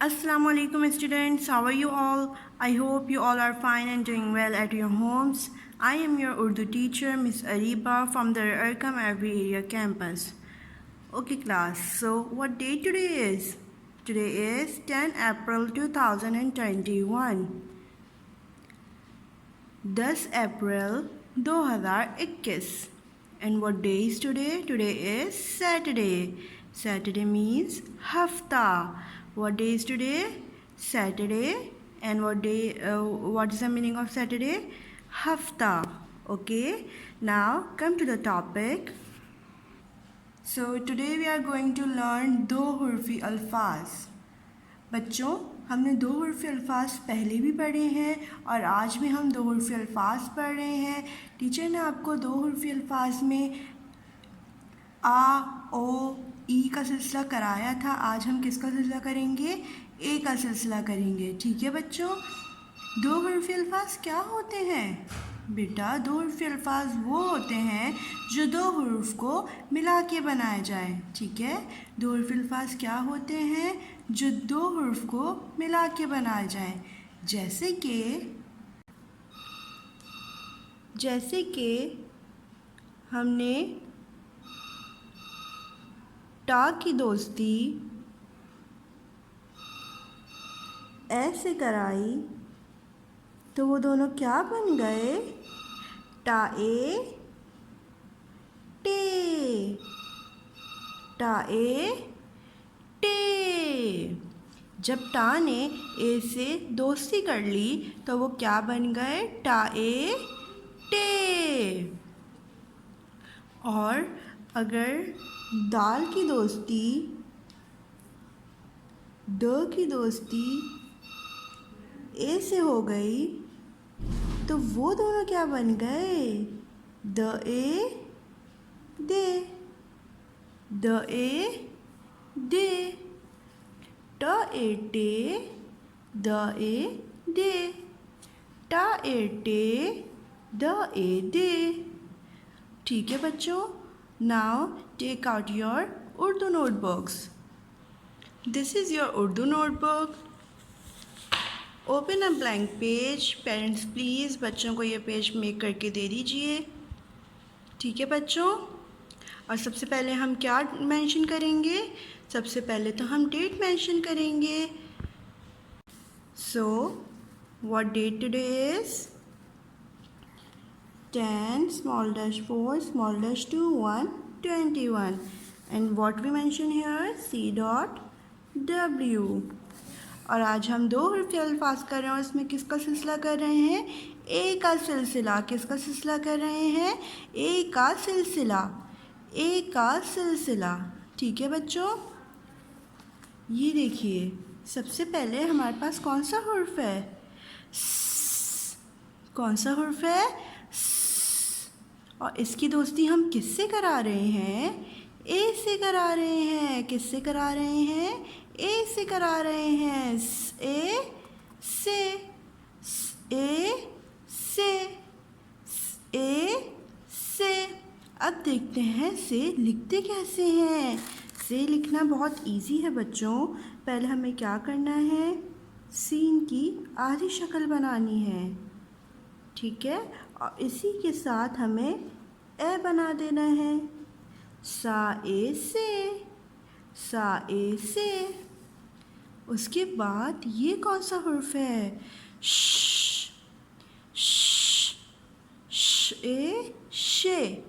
Assalamu alaikum students, how are you all? I hope you all are fine and doing well at your homes. I am your Urdu teacher Miss Ariba from the Erkam Every Area campus. Okay class, so what day today is? Today is 10 April 2021. 10 April 2021. And what day is today? Today is Saturday. Saturday means hafta. What day is today? Saturday. And what is the meaning of Saturday? Hafta. Okay. Now come to the topic. So today we are going to learn दो हुर्फी अल्फाज. बच्चों, हमने दो हुर्फ़ी अल्फाज पहले भी पढ़े हैं और आज भी हम दो हुर्फ़ी अल्फाज पढ़ रहे हैं. टीचर ने आपको दो हुर्फ़ी अल्फाज में आ, ओ, ई का सिलसिला कराया था. आज हम किसका सिलसिला करेंगे? ए का सिलसिला करेंगे. ठीक है बच्चों. दो हुर्फ़ी अल्फाज क्या होते हैं? बेटा, दो हुर्फ़ी अल्फाज वो होते हैं जो दो हुरूफ को मिला के बनाए जाए. ठीक है. दो हुर्फ़ी अल्फाज क्या होते हैं जो दो हुरूफ को मिला के बनाए जाए. जैसे कि हमने टा की दोस्ती ऐसे कराई तो वो दोनों क्या बन गए? टाए टे. टाए टे. जब टा ने ए से दोस्ती कर ली तो वो क्या बन गए? टाए टे. और अगर दाल की दोस्ती द की दोस्ती ए से हो गई तो वो दोनों क्या बन गए? द ए दे. द ए दे. ट ए टे द ए दे. टा ए टे द ए दे. ठीक है बच्चों. Now take out your Urdu notebooks. This is your Urdu notebook. Open a blank page. Parents please बच्चों को ये पेज मेक करके दे दीजिए. ठीक है बच्चों. और सबसे पहले हम क्या मेंशन करेंगे? सबसे पहले तो हम डेट मेंशन करेंगे. So what date today is? 10 small dash 4 small dash 2 1 21. And what we mention here? C dot W. और आज हम दो हुर्फ़ी अल्फाज कर रहे हैं और इसमें किसका सिलसिला कर रहे हैं? ए का सिलसिला. किसका सिलसिला कर रहे हैं? ए का सिलसिला. ए का सिलसिला. ठीक है बच्चों. ये देखिए, सबसे पहले हमारे पास कौन सा हुर्फ़ है? कौन सा हुर्फ़ है? और इसकी दोस्ती हम किससे करा रहे हैं? ए से करा रहे हैं. किससे करा रहे हैं? ए से करा रहे हैं. ए से. ए से. ए से. अब देखते हैं से लिखते कैसे हैं. से लिखना बहुत इजी है बच्चों. पहले हमें क्या करना है? सीन की आधी शक्ल बनानी है. ठीक है. और इसी के साथ हमें ए बना देना है. सा ए से. सा ए से. उसके बाद ये कौन सा हुर्फ़ है? श. ए शे.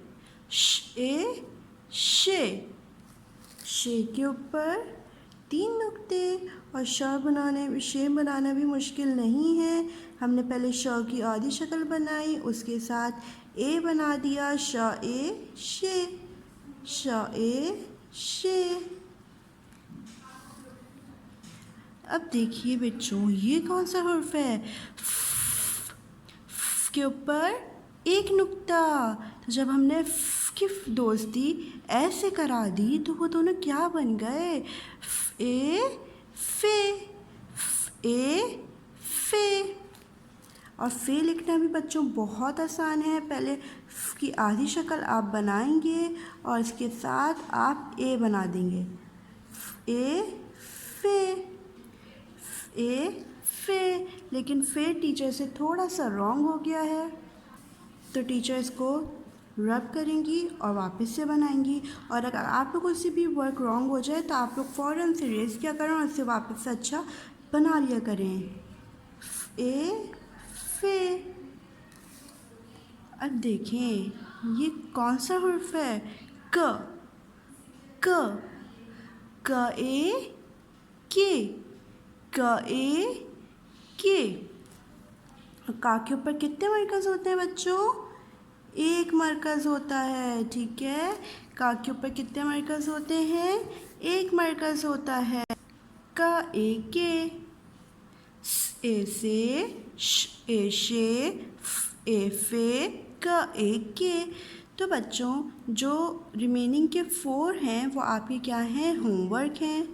श ए शे. शे के ऊपर 3 नुक्ते. और शे बनाना भी मुश्किल नहीं है. हमने पहले श की आधी शक्ल बनाई, उसके साथ ए बना दिया. श ए शे. श ए शे. अब देखिए बच्चों, ये कौन सा हुर्फ़ है? फ के ऊपर 1 नुक्ता. तो जब हमने फ की दोस्ती ऐसे करा दी तो वो दोनों क्या बन गए? ए फे. ए फे. और फे लिखना भी बच्चों बहुत आसान है. पहले फ की आधी शक्ल आप बनाएंगे और इसके साथ आप ए बना देंगे. ए फे. ए फे, लेकिन फे टीचर से थोड़ा सा रॉन्ग हो गया है, तो टीचर इसको रब करेंगी और वापस से बनाएंगी। और अगर आप लोगों से भी वर्क रॉन्ग हो जाए तो आप लोग फ़ौरन से रेस किया करें और इसे वापस से अच्छा बना लिया करें। ए फे। अब देखें ये कौन सा हुर्फ है? क क क ए के, क ए के। का के ऊपर कितने मरकज़ होते हैं बच्चों? एक मरकज़ होता है, ठीक है। का के ऊपर कितने मरकज़ होते हैं? एक मरकज़ होता है। का ए के, ए से, श ए शे, फ ए फे, का ए के। तो बच्चों जो रिमेनिंग के 4 हैं वो आपके क्या हैं? होमवर्क हैं,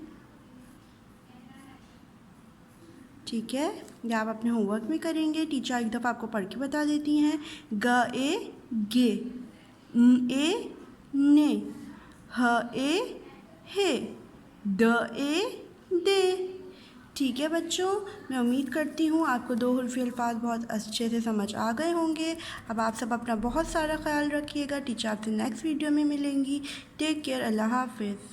ठीक है। या आप अपने होमवर्क में करेंगे। टीचर एक दफ़ा आपको पढ़ के बता देती हैं। ग ए गे, न ए ने, ह ए हे, द ए दे। ठीक है बच्चों, मैं उम्मीद करती हूँ आपको 2 हुर्फ़ी अल्फ़ाज़ बहुत अच्छे से समझ आ गए होंगे। अब आप सब अपना बहुत सारा ख्याल रखिएगा। टीचर आपसे नेक्स्ट वीडियो में मिलेंगी। टेक केयर, अल्लाह हाफ़िज़।